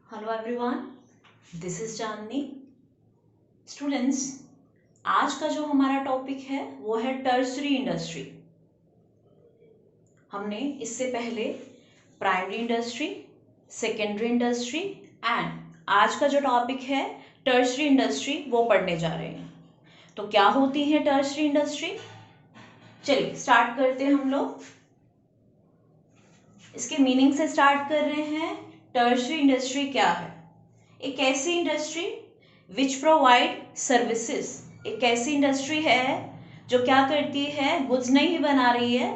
Hello everyone, this is Chandni. Students, आज का जो हमारा टॉपिक है वो है टर्शरी इंडस्ट्री। हमने इससे पहले primary industry, secondary industry and आज का जो टॉपिक है टर्शरी इंडस्ट्री वो पढ़ने जा रहे हैं। तो क्या होती है टर्शरी इंडस्ट्री? चलिए स्टार्ट करते हैं हम लोग। इसके मीनिंग से स्टार्ट कर रहे हैं। टर्शरी इंडस्ट्री क्या है? एक ऐसी इंडस्ट्री विच प्रोवाइड सर्विसेज, एक ऐसी इंडस्ट्री है जो क्या करती है, गुड्स नहीं बना रही है,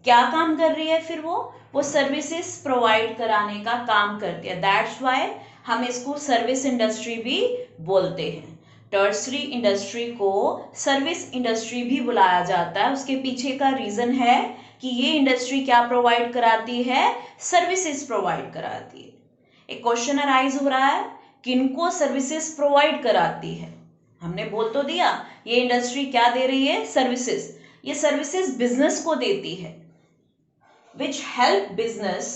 क्या काम कर रही है, फिर वो सर्विसेज प्रोवाइड कराने का काम करती है। दैट्स वाई हम इसको सर्विस इंडस्ट्री भी बोलते हैं। टर्शरी इंडस्ट्री को सर्विस इंडस्ट्री भी बुलाया जाता है। उसके पीछे का रीजन है कि ये इंडस्ट्री क्या प्रोवाइड कराती है, सर्विसेज प्रोवाइड कराती है। एक क्वेश्चन अराइज हो रहा है, किनको सर्विसेज प्रोवाइड कराती है? हमने बोल तो दिया ये इंडस्ट्री क्या दे रही है, सर्विसेज। ये सर्विसेज बिजनेस को देती है, which help business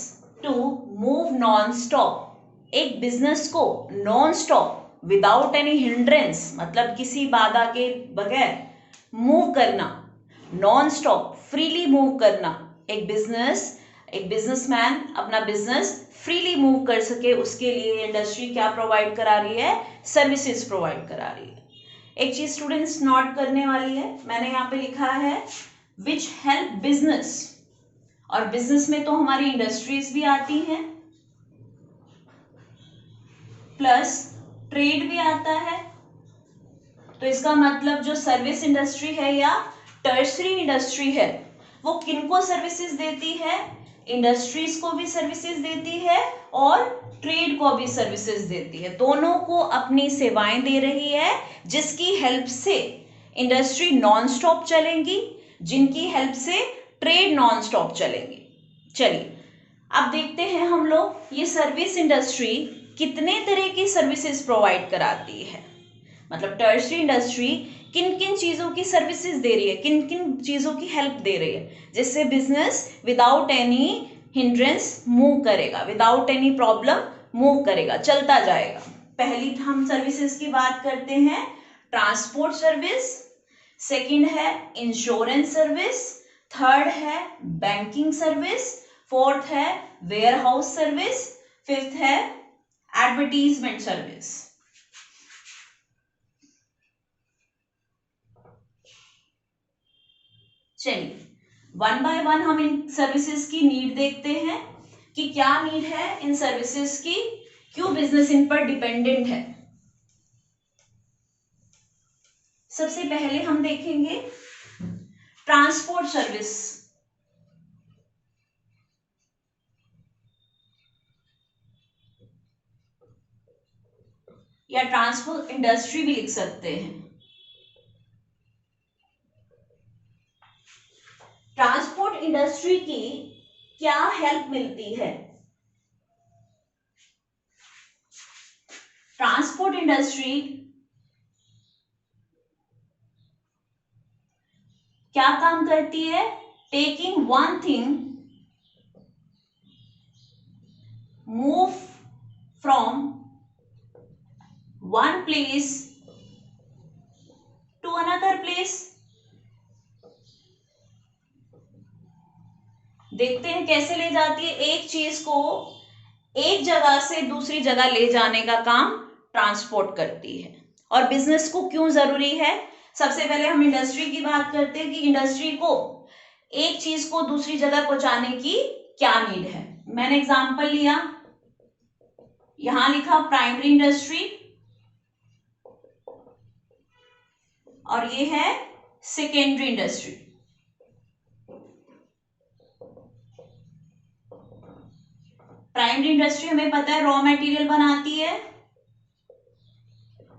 to move non stop. एक बिजनेस को non stop without any hindrance, मतलब किसी बाधा के बगैर मूव करना, नॉन स्टॉप फ्रीली मूव करना। एक बिजनेसमैन अपना बिजनेस फ्रीली मूव कर सके, उसके लिए इंडस्ट्री क्या प्रोवाइड करा रही है, सर्विसेज प्रोवाइड करा रही है। एक चीज स्टूडेंट्स नोट करने वाली है, मैंने यहाँ पे लिखा है विच हेल्प बिजनेस, और बिजनेस में तो हमारी इंडस्ट्रीज भी आती हैं, प्लस ट्रेड भी आता है। तो इसका मतलब जो सर्विस इंडस्ट्री है या टर्शरी इंडस्ट्री है वो किनको सर्विसेज देती है, इंडस्ट्रीज को भी सर्विसेज देती है और ट्रेड को भी सर्विसेज देती है। दोनों को अपनी सेवाएं दे रही है, जिसकी हेल्प से इंडस्ट्री नॉन स्टॉप चलेंगी, जिनकी हेल्प से ट्रेड नॉन स्टॉप चलेंगी। चलिए अब देखते हैं हम लोग ये सर्विस इंडस्ट्री कितने तरह की सर्विसेज प्रोवाइड कराती है। मतलब टर्शरी इंडस्ट्री किन किन चीज़ों की सर्विसेज दे रही है, किन किन चीज़ों की हेल्प दे रही है, जिससे business without any hindrance move करेगा, विदाउट एनी प्रॉब्लम मूव करेगा, चलता जाएगा। पहली हम सर्विसेज की बात करते हैं, ट्रांसपोर्ट सर्विस, सेकंड है इंश्योरेंस सर्विस, थर्ड है बैंकिंग सर्विस, फोर्थ है वेयर हाउस सर्विस, फिफ्थ है एडवर्टीजमेंट सर्विस। चलिए वन बाय वन हम इन सर्विसेज की नीड देखते हैं कि क्या नीड है इन सर्विसेज की, क्यों बिजनेस इन पर डिपेंडेंट है। सबसे पहले हम देखेंगे ट्रांसपोर्ट सर्विस। या ट्रांसपोर्ट इंडस्ट्री भी लिख सकते हैं। ट्रांसपोर्ट इंडस्ट्री की क्या हेल्प मिलती है? ट्रांसपोर्ट इंडस्ट्री क्या काम करती है, taking one thing move from one place to another place. देखते हैं कैसे ले जाती है, एक चीज को एक जगह से दूसरी जगह ले जाने का काम ट्रांसपोर्ट करती है। और बिजनेस को क्यों जरूरी है? सबसे पहले हम इंडस्ट्री की बात करते हैं कि इंडस्ट्री को एक चीज को दूसरी जगह पहुंचाने की क्या नीड है। मैंने एग्जांपल लिया, यहां लिखा प्राइमरी इंडस्ट्री और ये है सेकेंडरी इंडस्ट्री। प्राइमरी इंडस्ट्री हमें पता है रॉ मटेरियल बनाती है,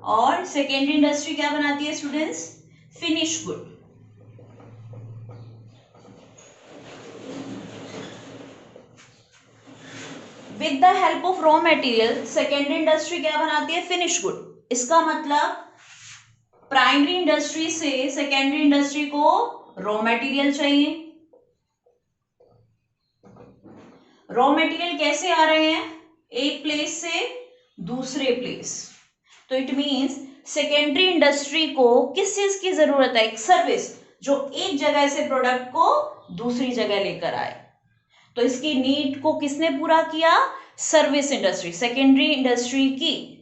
और सेकेंडरी इंडस्ट्री क्या बनाती है students, finish good. With the help of raw material secondary industry क्या बनाती है, फिनिश गुड। इसका मतलब प्राइमरी इंडस्ट्री से सेकेंडरी इंडस्ट्री को रॉ मटेरियल चाहिए। रॉ मटेरियल कैसे आ रहे हैं, एक प्लेस से दूसरे प्लेस। तो इट मीन्स सेकेंडरी इंडस्ट्री को किस चीज की जरूरत है? एक सर्विस जो एक जगह से प्रोडक्ट को दूसरी जगह लेकर आए। तो इसकी नीड को किसने पूरा किया? Service industry. सेकेंडरी इंडस्ट्री की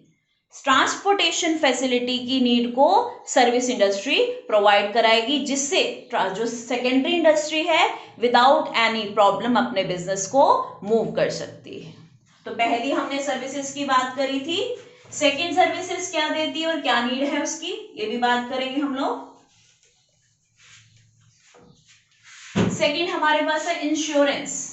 ट्रांसपोर्टेशन फैसिलिटी की नीड को सर्विस इंडस्ट्री प्रोवाइड कराएगी, जिससे जो सेकेंडरी इंडस्ट्री है विदाउट एनी प्रॉब्लम अपने बिजनेस को मूव कर सकती है। तो पहली हमने सर्विसेज की बात करी थी। सेकेंड सर्विसेज क्या देती है और क्या नीड है उसकी, ये भी बात करेंगे हम लोग। सेकेंड हमारे पास है इंश्योरेंस।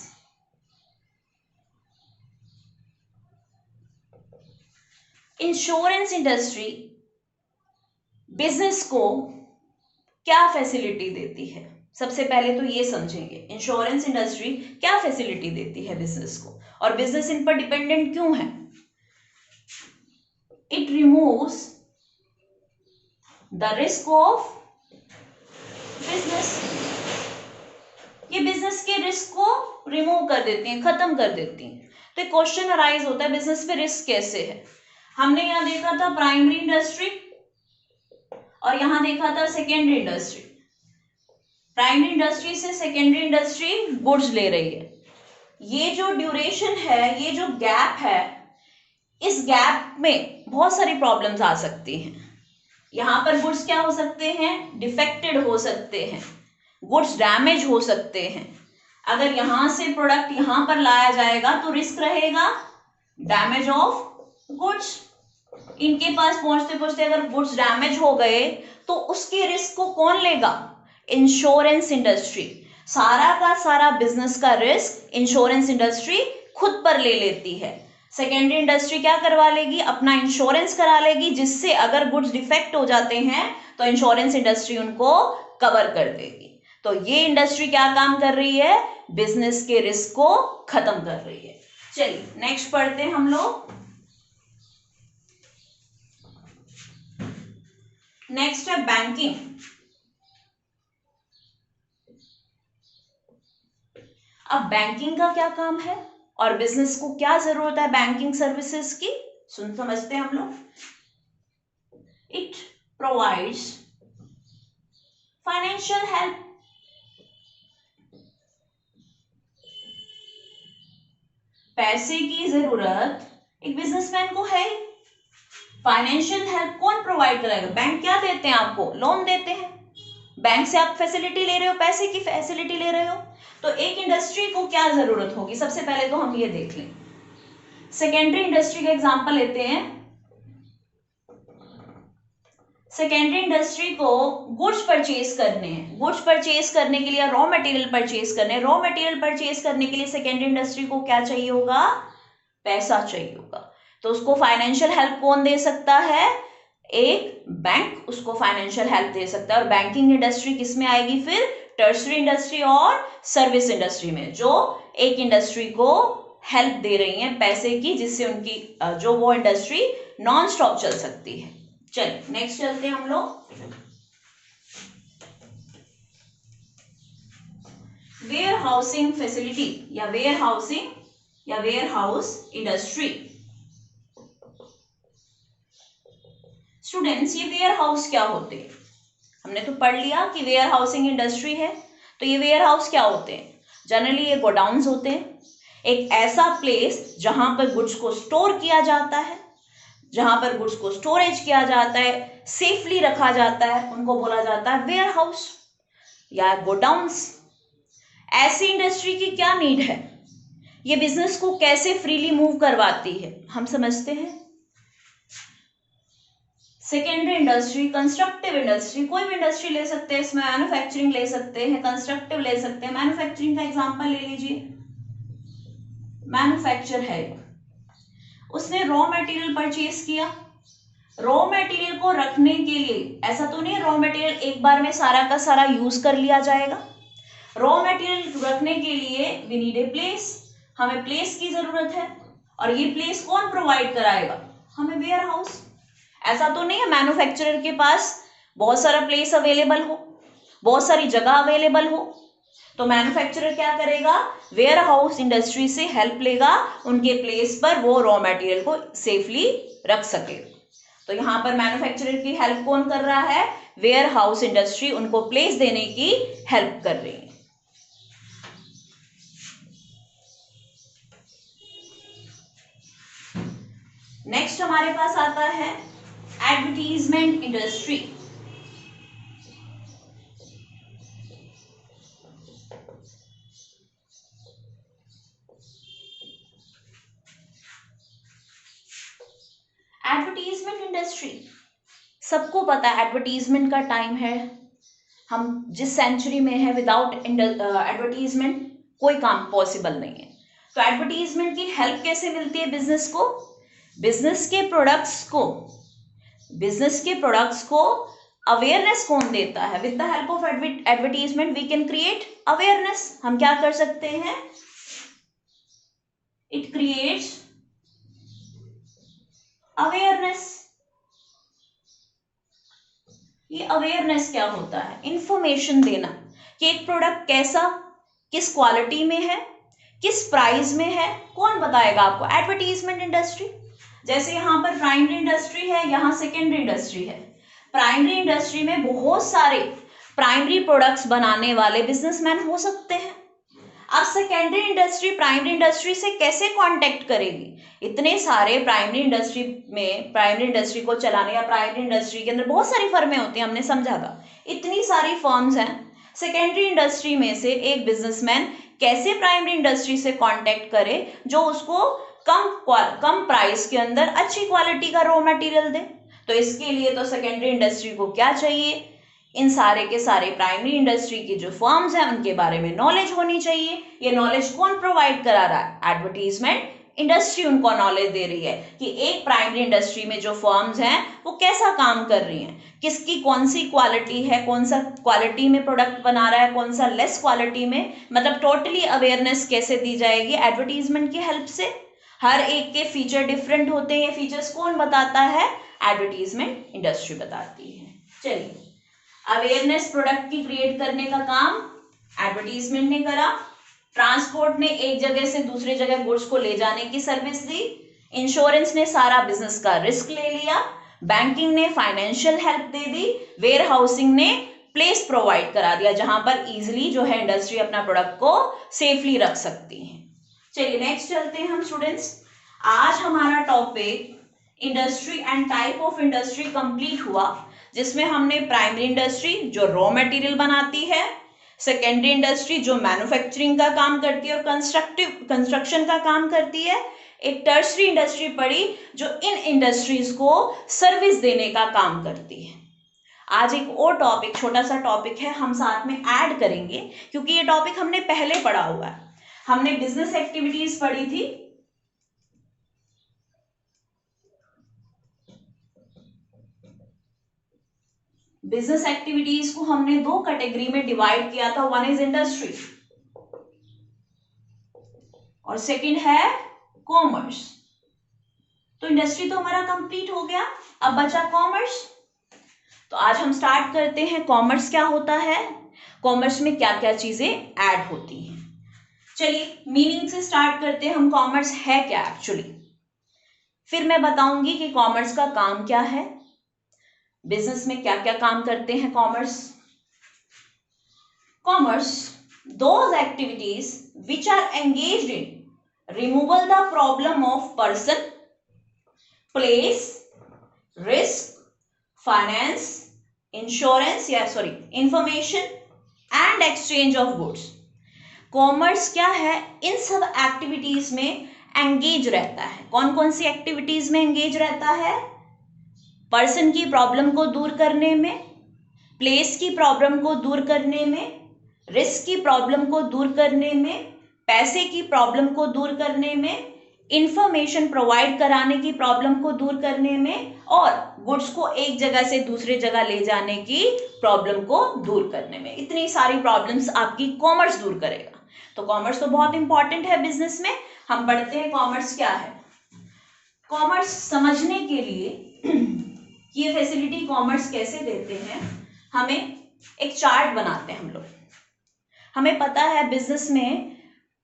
इंश्योरेंस इंडस्ट्री बिजनेस को क्या फैसिलिटी देती है? सबसे पहले तो ये समझेंगे इंश्योरेंस इंडस्ट्री क्या फैसिलिटी देती है बिजनेस को, और बिजनेस इन पर डिपेंडेंट क्यों है। It removes the risk of business. ये बिजनेस के रिस्क को रिमूव कर देती हैं, खत्म कर देती हैं। तो एक क्वेश्चन अराइज होता है बिजनेस पे रिस्क कैसे है। हमने यहां देखा था प्राइमरी इंडस्ट्री और यहां देखा था सेकेंडरी इंडस्ट्री। प्राइमरी इंडस्ट्री से सेकेंडरी इंडस्ट्री गुड्स ले रही है। ये जो ड्यूरेशन है, ये जो गैप है, इस गैप में बहुत सारी प्रॉब्लम्स आ सकती हैं। यहां पर गुड्स क्या हो सकते हैं? डिफेक्टेड हो सकते हैं, गुड्स डैमेज हो सकते हैं। अगर यहां से प्रोडक्ट यहां पर लाया जाएगा तो रिस्क रहेगा डैमेज ऑफ गुड्स। इनके पास पहुंचते पहुंचते अगर गुड्स डैमेज हो गए तो उसके रिस्क को कौन लेगा? Insurance industry. सारा का सारा बिजनेस का रिस्क इंश्योरेंस इंडस्ट्री खुद पर ले लेती है। सेकेंडरी इंडस्ट्री क्या करवा लेगी? अपना इंश्योरेंस करा लेगी, जिससे अगर गुड्स डिफेक्ट हो जाते हैं तो इंश्योरेंस इंडस्ट्री उनको कवर कर देगी। तो ये इंडस्ट्री क्या काम कर रही है? बिजनेस के रिस्क को खत्म कर रही है। चलिए नेक्स्ट पढ़ते हैं हम लोग। नेक्स्ट है बैंकिंग। अब बैंकिंग का क्या काम है और बिजनेस को क्या जरूरत है बैंकिंग सर्विसेज की, समझते हैं हम लोग। It provides financial help. पैसे की जरूरत एक बिजनेसमैन को है। फाइनेंशियल हेल्प कौन प्रोवाइड कराएगा? बैंक क्या देते हैं आपको? लोन देते हैं। बैंक से आप फैसिलिटी ले रहे हो, पैसे की फैसिलिटी ले रहे हो। तो एक इंडस्ट्री को क्या जरूरत होगी? सबसे पहले तो हम ये देख लें। सेकेंडरी इंडस्ट्री का एग्जांपल लेते हैं। सेकेंडरी इंडस्ट्री को गुड्स परचेज करने हैं, गुड्स परचेज करने के लिए रॉ मटेरियल परचेज करने, रॉ मटेरियल परचेज करने के लिए सेकेंडरी इंडस्ट्री को क्या चाहिए होगा? पैसा चाहिए होगा। तो उसको फाइनेंशियल हेल्प कौन दे सकता है? एक बैंक उसको फाइनेंशियल हेल्प दे सकता है। और बैंकिंग इंडस्ट्री किस में आएगी फिर? टर्शरी इंडस्ट्री और सर्विस इंडस्ट्री में, जो एक इंडस्ट्री को हेल्प दे रही है पैसे की, जिससे उनकी जो वो इंडस्ट्री नॉन स्टॉप चल सकती है। चलिए नेक्स्ट चलते हैं हम लोग। वेयर हाउसिंग फैसिलिटी या वेयर हाउसिंग या वेयर हाउस इंडस्ट्री। स्टूडेंट्स, ये वेयर हाउस क्या होते हैं? हमने तो पढ़ लिया कि वेयर हाउसिंग इंडस्ट्री है। तो ये वेयर हाउस क्या होते हैं? जनरली ये गोडाउन्स होते हैं, एक ऐसा प्लेस जहां पर गुड्स को स्टोर किया जाता है, जहां पर गुड्स को स्टोरेज किया जाता है, सेफली रखा जाता है, उनको बोला जाता है वेयर हाउस या गोडाउन्स। ऐसी इंडस्ट्री की क्या नीड है? ये बिजनेस को कैसे फ्रीली मूव करवाती है, हम समझते हैं। सेकेंडरी इंडस्ट्री, कंस्ट्रक्टिव इंडस्ट्री, कोई भी इंडस्ट्री ले सकते हैं, इसमें मैन्युफैक्चरिंग ले सकते हैं, कंस्ट्रक्टिव ले सकते हैं। मैन्युफैक्चरिंग का एग्जांपल ले लीजिए। मैन्युफैक्चर है, उसने रॉ मटेरियल परचेज किया। रॉ मटेरियल को रखने के लिए ऐसा तो नहीं रॉ मटेरियल एक बार में सारा का सारा यूज कर लिया जाएगा। रॉ मटेरियल रखने के लिए वी नीड ए प्लेस, हमें प्लेस की जरूरत है। और ये प्लेस कौन प्रोवाइड कराएगा? हमें वेयर हाउस। ऐसा तो नहीं है मैन्युफैक्चरर के पास बहुत सारा प्लेस अवेलेबल हो, बहुत सारी जगह अवेलेबल हो, तो मैन्युफैक्चरर क्या करेगा, वेयर हाउस इंडस्ट्री से हेल्प लेगा, उनके प्लेस पर वो रॉ मटेरियल को सेफली रख सके। तो यहाँ पर मैन्युफैक्चरर की हेल्प कौन कर रहा है, वेयर हाउस इंडस्ट्री उनको प्लेस देने की हेल्प कर रही है। नेक्स्ट हमारे पास आता है एडवर्टीजमेंट इंडस्ट्री। एडवर्टीजमेंट इंडस्ट्री, सबको पता है एडवर्टीजमेंट का टाइम है, हम जिस सेंचुरी में है, विदाउट एडवर्टीजमेंट कोई काम पॉसिबल नहीं है। तो एडवर्टीजमेंट की हेल्प कैसे मिलती है बिजनेस को, बिजनेस के प्रोडक्ट्स को अवेयरनेस कौन देता है, with the help of advertisement we can create awareness. हम क्या कर सकते हैं, इट क्रिएट्स अवेयरनेस। ये अवेयरनेस क्या होता है, इंफॉर्मेशन देना कि एक प्रोडक्ट कैसा, किस क्वालिटी में है, किस प्राइस में है, कौन बताएगा आपको, एडवर्टीजमेंट इंडस्ट्री। जैसे यहाँ पर प्राइमरी इंडस्ट्री है, यहाँ सेकेंडरी इंडस्ट्री है। प्राइमरी इंडस्ट्री में बहुत सारे प्राइमरी प्रोडक्ट्स बनाने वाले बिजनेसमैन हो सकते हैं। अब सेकेंडरी इंडस्ट्री प्राइमरी इंडस्ट्री से कैसे कांटेक्ट करेगी, इतने सारे प्राइमरी इंडस्ट्री को चलाने, या प्राइमरी इंडस्ट्री के अंदर बहुत सारी फर्में होती हैं, हमने समझा था, इतनी सारी फर्म्स हैं। सेकेंडरी इंडस्ट्री में से एक बिजनेसमैन कैसे प्राइमरी इंडस्ट्री से कांटेक्ट करे जो उसको कम प्राइस के अंदर अच्छी क्वालिटी का रॉ मटेरियल दे। तो इसके लिए तो सेकेंडरी इंडस्ट्री को क्या चाहिए, इन सारे के सारे प्राइमरी इंडस्ट्री की जो फर्म्स हैं उनके बारे में नॉलेज होनी चाहिए। ये नॉलेज कौन प्रोवाइड करा रहा है, एडवर्टीजमेंट इंडस्ट्री उनको नॉलेज दे रही है कि एक प्राइमरी इंडस्ट्री में जो फर्म्स हैं वो कैसा काम कर रही हैं, किसकी कौन सी क्वालिटी है, कौन सा क्वालिटी में प्रोडक्ट बना रहा है, कौन सा लेस क्वालिटी में, मतलब टोटली अवेयरनेस कैसे दी जाएगी एडवर्टीजमेंट की हेल्प से। हर एक के फीचर डिफरेंट होते हैं, ये फीचर्स कौन बताता है, एडवर्टीजमेंट इंडस्ट्री बताती है। चलिए, अवेयरनेस प्रोडक्ट की क्रिएट करने का काम एडवर्टीजमेंट ने करा, ट्रांसपोर्ट ने एक जगह से दूसरे जगह गुड्स को ले जाने की सर्विस दी, इंश्योरेंस ने सारा बिजनेस का रिस्क ले लिया, बैंकिंग ने फाइनेंशियल हेल्प दे दी, वेयर हाउसिंग ने प्लेस प्रोवाइड करा दिया जहां पर इजिली जो है इंडस्ट्री अपना प्रोडक्ट को सेफली रख सकती है। चलिए नेक्स्ट चलते हैं हम स्टूडेंट्स। आज हमारा topic industry and type of industry complete हुआ, जिसमें हमने प्राइमरी इंडस्ट्री जो रॉ मटेरियल बनाती है, सेकेंडरी इंडस्ट्री जो मैन्युफैक्चरिंग का काम करती है और कंस्ट्रक्शन का काम करती है, एक टर्शरी इंडस्ट्री पड़ी जो इन इंडस्ट्रीज को सर्विस देने का काम करती है। आज एक और टॉपिक, छोटा सा टॉपिक है, हम साथ में ऐड करेंगे क्योंकि ये टॉपिक हमने पहले पढ़ा हुआ है। हमने बिजनेस एक्टिविटीज पढ़ी थी, बिजनेस एक्टिविटीज को हमने दो कैटेगरी में डिवाइड किया था, वन इज इंडस्ट्री और सेकंड है कॉमर्स। तो इंडस्ट्री तो हमारा कंप्लीट हो गया, अब बचा कॉमर्स। तो आज हम स्टार्ट करते हैं, कॉमर्स क्या होता है, कॉमर्स में क्या क्या चीजें ऐड होती हैं। चलिए मीनिंग से स्टार्ट करते हैं हम, कॉमर्स है क्या एक्चुअली, फिर मैं बताऊंगी कि कॉमर्स का काम क्या है, बिजनेस में क्या क्या काम करते हैं commerce. Commerce those activities which are engaged in removal the problem of person, place, risk, finance, insurance information and exchange of goods. Commerce क्या है, इन सब एक्टिविटीज में एंगेज रहता है। कौन कौन सी एक्टिविटीज में एंगेज रहता है, पर्सन की प्रॉब्लम को दूर करने में, प्लेस की प्रॉब्लम को दूर करने में, रिस्क की प्रॉब्लम को दूर करने में, पैसे की प्रॉब्लम को दूर करने में, इंफॉर्मेशन प्रोवाइड कराने की प्रॉब्लम को दूर करने में, और गुड्स को एक जगह से दूसरे जगह ले जाने की प्रॉब्लम को दूर करने में। इतनी सारी प्रॉब्लम्स आपकी कॉमर्स दूर करेगा। तो कॉमर्स तो बहुत इंपॉर्टेंट है बिजनेस में। हम पढ़ते हैं कॉमर्स क्या है। कॉमर्स समझने के लिए ये फैसिलिटी कॉमर्स कैसे देते हैं, हमें एक चार्ट बनाते हैं हम लोग। हमें पता है बिजनेस में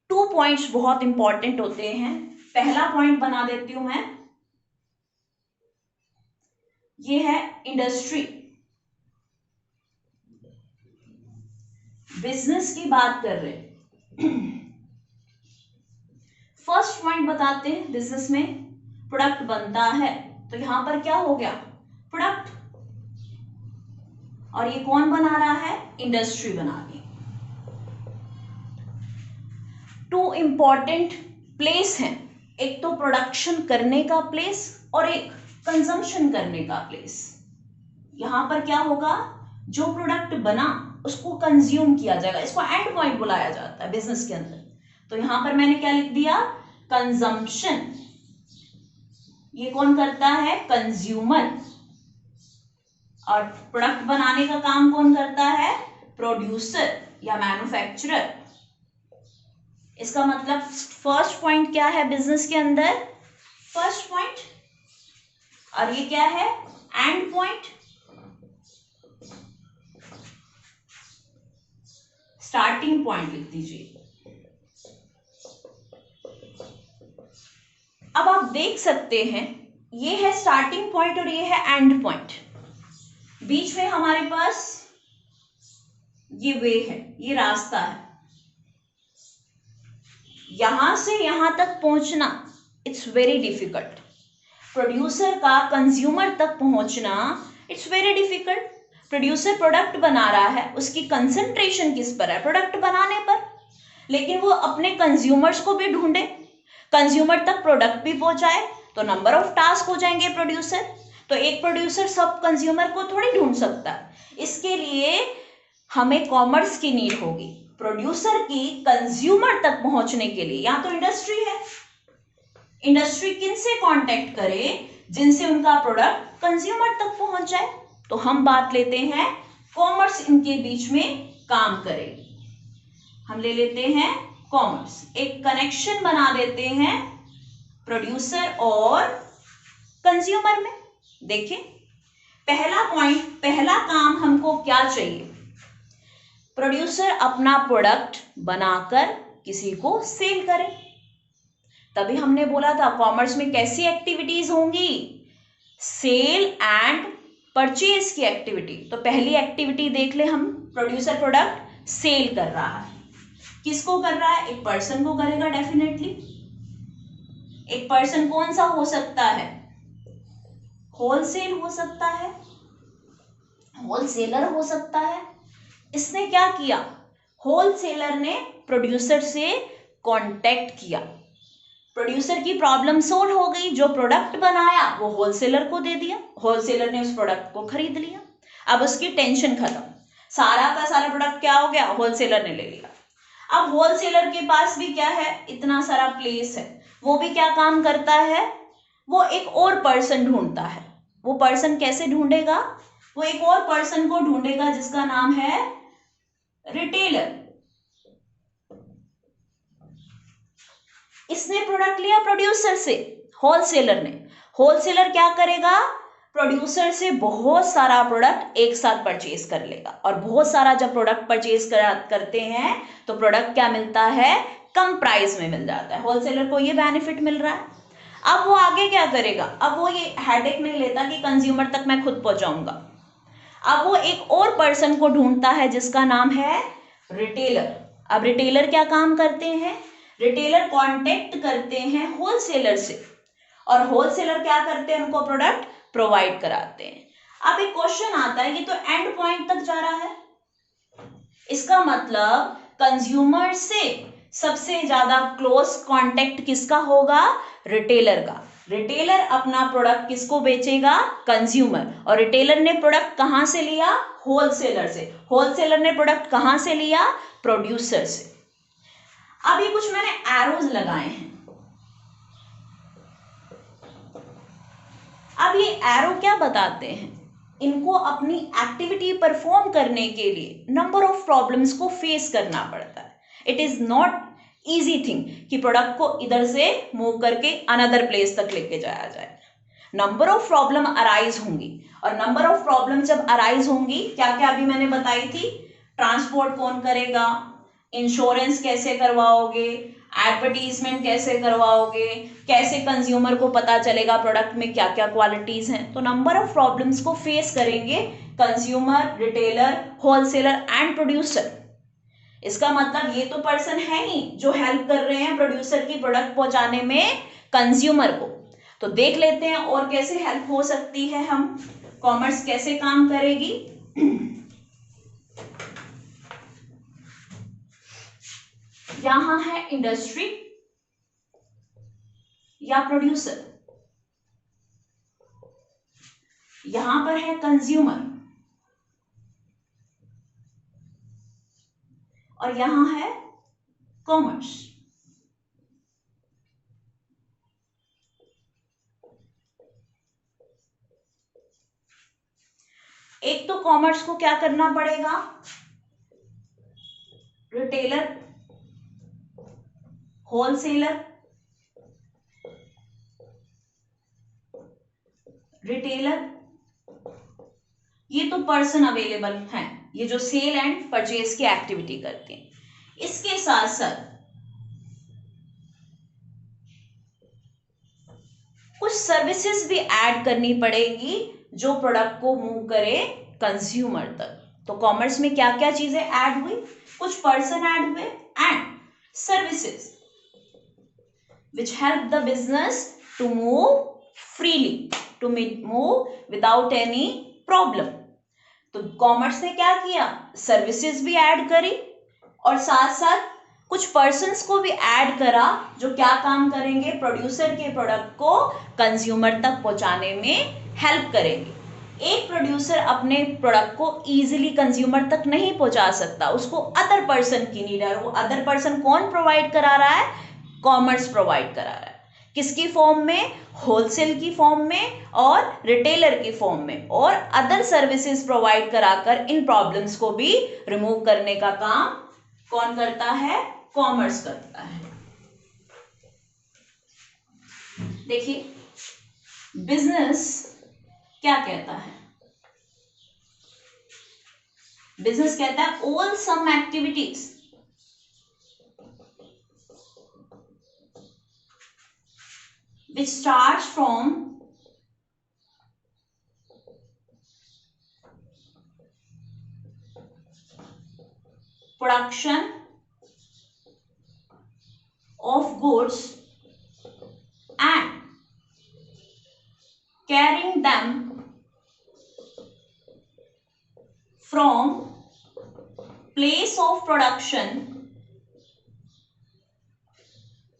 2 पॉइंट्स बहुत इंपॉर्टेंट होते हैं। पहला पॉइंट बना देती हूं मैं, ये है इंडस्ट्री। बिजनेस की बात कर रहे हैं। फर्स्ट पॉइंट बताते हैं, बिजनेस में प्रोडक्ट बनता है, तो यहां पर क्या हो गया, प्रोडक्ट। और ये कौन बना रहा है, इंडस्ट्री बना रही है। 2 इंपॉर्टेंट प्लेस हैं, एक तो प्रोडक्शन करने का प्लेस और एक कंजम्पशन करने का प्लेस। यहां पर क्या होगा, जो प्रोडक्ट बना उसको कंज्यूम किया जाएगा, इसको एंड पॉइंट बुलाया जाता है बिजनेस के अंदर। तो यहां पर मैंने क्या लिख दिया, कंजम्पशन। ये कौन करता है, कंज्यूमर। और प्रोडक्ट बनाने का काम कौन करता है, प्रोड्यूसर या मैन्युफैक्चरर। इसका मतलब फर्स्ट पॉइंट क्या है बिजनेस के अंदर, फर्स्ट पॉइंट, और ये क्या है, एंड पॉइंट। स्टार्टिंग पॉइंट लिख दीजिए। अब आप देख सकते हैं ये है स्टार्टिंग पॉइंट और ये है एंड पॉइंट। बीच में हमारे पास ये वे है, ये रास्ता है। यहां से यहां तक पहुंचना इट्स वेरी डिफिकल्ट। प्रोड्यूसर का कंज्यूमर तक पहुंचना it's very difficult. Producer product बना रहा है, उसकी कंसंट्रेशन किस पर है, प्रोडक्ट बनाने पर, लेकिन वो अपने कंज्यूमर्स को भी ढूंढे, कंज्यूमर तक प्रोडक्ट भी पहुंचाए, तो नंबर ऑफ टास्क हो जाएंगे प्रोड्यूसर। तो एक प्रोड्यूसर सब कंज्यूमर को थोड़ी ढूंढ सकता है, इसके लिए हमें कॉमर्स की नीड होगी। प्रोड्यूसर की कंज्यूमर तक पहुंचने के लिए या तो इंडस्ट्री है, इंडस्ट्री किनसे कांटेक्ट करे, जिनसे उनका प्रोडक्ट कंज्यूमर तक पहुंच जाए। तो हम बात लेते हैं कॉमर्स इनके बीच में काम करेगी। हम ले लेते हैं कॉमर्स, एक कनेक्शन बना देते हैं प्रोड्यूसर और कंज्यूमर में। देखिए पहला पॉइंट, पहला काम हमको क्या चाहिए, प्रोड्यूसर अपना प्रोडक्ट बनाकर किसी को सेल करे। तभी हमने बोला था कॉमर्स में कैसी एक्टिविटीज होंगी, सेल एंड परचेज की एक्टिविटी। तो पहली एक्टिविटी देख ले हम, प्रोड्यूसर प्रोडक्ट सेल कर रहा है। किसको कर रहा है, एक पर्सन को करेगा डेफिनेटली। एक पर्सन कौन सा हो सकता है, होलसेल हो सकता है, होलसेलर हो सकता है। इसने क्या किया, होलसेलर ने प्रोड्यूसर से कांटेक्ट किया, प्रोड्यूसर की प्रॉब्लम सोल्व हो गई, जो प्रोडक्ट बनाया वो होलसेलर को दे दिया, होलसेलर ने उस प्रोडक्ट को खरीद लिया। अब उसकी टेंशन खत्म, सारा का सारा प्रोडक्ट क्या हो गया, होलसेलर ने ले लिया। अब होलसेलर के पास भी क्या है, इतना सारा प्लेस है, वो भी क्या काम करता है, वो एक और पर्सन ढूंढता है। वो पर्सन कैसे ढूंढेगा, वो एक और पर्सन को ढूंढेगा जिसका नाम है रिटेलर। इसने प्रोडक्ट लिया प्रोड्यूसर से, होलसेलर ने। होलसेलर क्या करेगा, प्रोड्यूसर से बहुत सारा प्रोडक्ट एक साथ परचेज कर लेगा, और बहुत सारा जब प्रोडक्ट परचेज करते हैं तो प्रोडक्ट क्या मिलता है, कम प्राइस में मिल जाता है। होलसेलर को ये बेनिफिट मिल रहा है। अब वो आगे क्या करेगा, अब वो ये हेडेक नहीं लेता कि कंज्यूमर तक मैं खुद पहुंचाऊंगा। अब वो एक और पर्सन को ढूंढता है जिसका नाम है रिटेलर। अब रिटेलर क्या काम करते हैं, रिटेलर कांटेक्ट करते हैं होलसेलर से, और होलसेलर क्या करते हैं, उनको प्रोडक्ट प्रोवाइड कराते हैं। अब एक क्वेश्चन आता है, ये तो एंड पॉइंट तक जा रहा है, इसका मतलब कंज्यूमर से सबसे ज्यादा क्लोज कांटेक्ट किसका होगा, रिटेलर का। रिटेलर अपना प्रोडक्ट किसको बेचेगा, कंज्यूमर। और रिटेलर ने प्रोडक्ट कहां से लिया, होलसेलर से। होलसेलर ने प्रोडक्ट कहां से लिया, प्रोड्यूसर से। अब ये कुछ मैंने एरोज लगाए हैं। अब ये एरो क्या बताते हैं, इनको अपनी एक्टिविटी परफॉर्म करने के लिए नंबर ऑफ प्रॉब्लम्स को फेस करना पड़ता है। It is not easy thing कि प्रोडक्ट को इधर से मूव करके अनदर प्लेस तक लेके जाया जाए। नंबर ऑफ प्रॉब्लम अराइज होंगी, और नंबर ऑफ प्रॉब्लम जब अराइज होंगी, क्या क्या अभी मैंने बताई थी, ट्रांसपोर्ट कौन करेगा, इंश्योरेंस कैसे करवाओगे, एडवर्टीजमेंट कैसे करवाओगे, कैसे कंज्यूमर को पता चलेगा प्रोडक्ट में क्या क्या क्वालिटीज हैं। तो नंबर ऑफ प्रॉब्लम्स को फेस करेंगे consumer, retailer, wholesaler and producer. इसका मतलब ये तो पर्सन है ही जो हेल्प कर रहे हैं प्रोड्यूसर की प्रोडक्ट पहुंचाने में कंज्यूमर को। तो देख लेते हैं और कैसे हेल्प हो सकती है, हम कॉमर्स कैसे काम करेगी। यहां है इंडस्ट्री या प्रोड्यूसर, यहां पर है कंज्यूमर और यहां है कॉमर्स। एक तो कॉमर्स को क्या करना पड़ेगा, रिटेलर, होलसेलर, रिटेलर, ये तो पर्सन अवेलेबल हैं, ये जो सेल एंड परचेज की एक्टिविटी करते हैं। इसके साथ साथ कुछ सर्विसेज भी ऐड करनी पड़ेगी जो प्रोडक्ट को मूव करे कंज्यूमर तक। तो कॉमर्स में क्या क्या चीजें ऐड हुई, कुछ पर्सन ऐड हुए and services which help the business to move freely, to move without any problem। तो कॉमर्स ने क्या किया, सर्विसेज भी ऐड करी और साथ साथ कुछ पर्सन्स को भी ऐड करा जो क्या काम करेंगे, प्रोड्यूसर के प्रोडक्ट को कंज्यूमर तक पहुंचाने में हेल्प करेंगे। एक प्रोड्यूसर अपने प्रोडक्ट को इजीली कंज्यूमर तक नहीं पहुंचा सकता, उसको अदर पर्सन की नीड है। वो अदर पर्सन कौन प्रोवाइड करा रहा है, कॉमर्स प्रोवाइड करा रहा है। किसकी फॉर्म में, होलसेल की फॉर्म में और रिटेलर की फॉर्म में, और अदर सर्विसेज प्रोवाइड कराकर इन प्रॉब्लम्स को भी रिमूव करने का काम कौन करता है, कॉमर्स करता है। देखिए बिजनेस क्या कहता है, बिजनेस कहता है all some activities which starts from production of goods and carrying them from place of production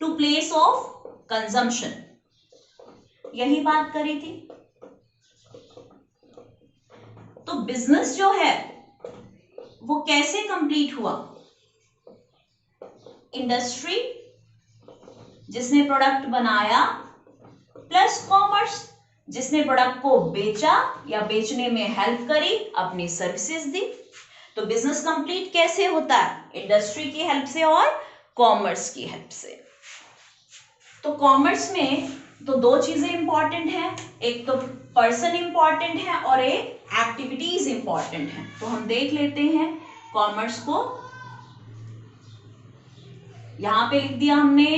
to place of consumption। यही बात करी थी। तो बिजनेस जो है वो कैसे कंप्लीट हुआ, इंडस्ट्री जिसने प्रोडक्ट बनाया प्लस कॉमर्स जिसने प्रोडक्ट को बेचा या बेचने में हेल्प करी, अपनी सर्विसेज दी। तो बिजनेस कंप्लीट कैसे होता है, इंडस्ट्री की हेल्प से और कॉमर्स की हेल्प से। तो कॉमर्स में तो दो चीजें इंपॉर्टेंट हैं, एक तो पर्सन इंपॉर्टेंट है और एक एक्टिविटीज इंपॉर्टेंट है। तो हम देख लेते हैं कॉमर्स को। यहां पे लिख दिया हमने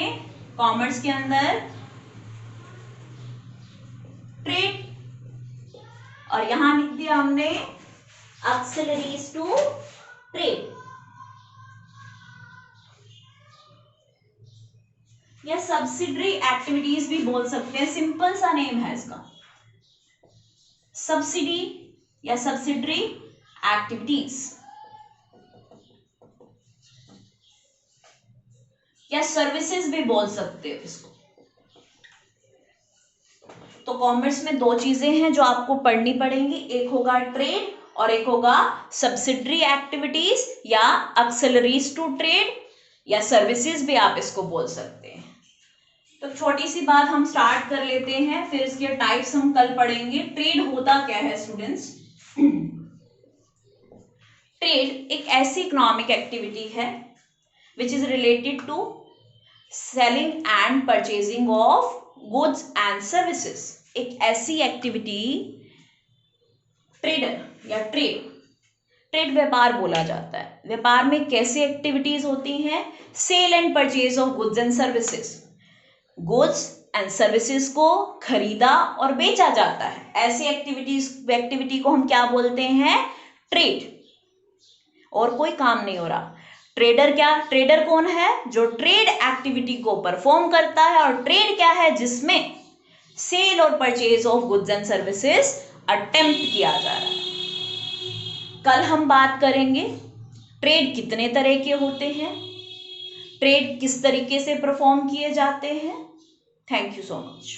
कॉमर्स के अंदर ट्रेड और यहां लिख दिया हमने ऑक्सिलरीज टू ट्रेड या सब्सिडरी एक्टिविटीज भी बोल सकते हैं, सिंपल सा नेम है इसका, सब्सिडी या सब्सिडरी एक्टिविटीज या सर्विसेज भी बोल सकते हो इसको। तो कॉमर्स में दो चीजें हैं जो आपको पढ़नी पड़ेंगी, एक होगा ट्रेड और एक होगा सब्सिडरी एक्टिविटीज या ऑक्सिलरीज टू ट्रेड या सर्विसेज भी आप इसको बोल सकते हैं। तो छोटी सी बात हम स्टार्ट कर लेते हैं, फिर इसके टाइप्स हम कल पढ़ेंगे। ट्रेड होता क्या है स्टूडेंट्स, ट्रेड एक ऐसी इकोनॉमिक एक्टिविटी है which is related to selling and purchasing of goods and services. एक ऐसी एक्टिविटी ट्रेडर या ट्रेड ट्रेड व्यापार बोला जाता है। व्यापार में कैसी एक्टिविटीज होती हैं? Sale and purchase of goods and services, goods and services को खरीदा और बेचा जाता है। ऐसी एक्टिविटी को हम क्या बोलते हैं? ट्रेड। और कोई काम नहीं हो रहा। ट्रेडर कौन है? जो ट्रेड एक्टिविटी को परफॉर्म करता है। और ट्रेड क्या है? जिसमें सेल और purchase of goods and services attempt किया जा रहा है। कल हम बात करेंगे ट्रेड कितने तरह के होते हैं, ट्रेड किस तरीके से परफॉर्म किए जाते हैं। Thank you so much.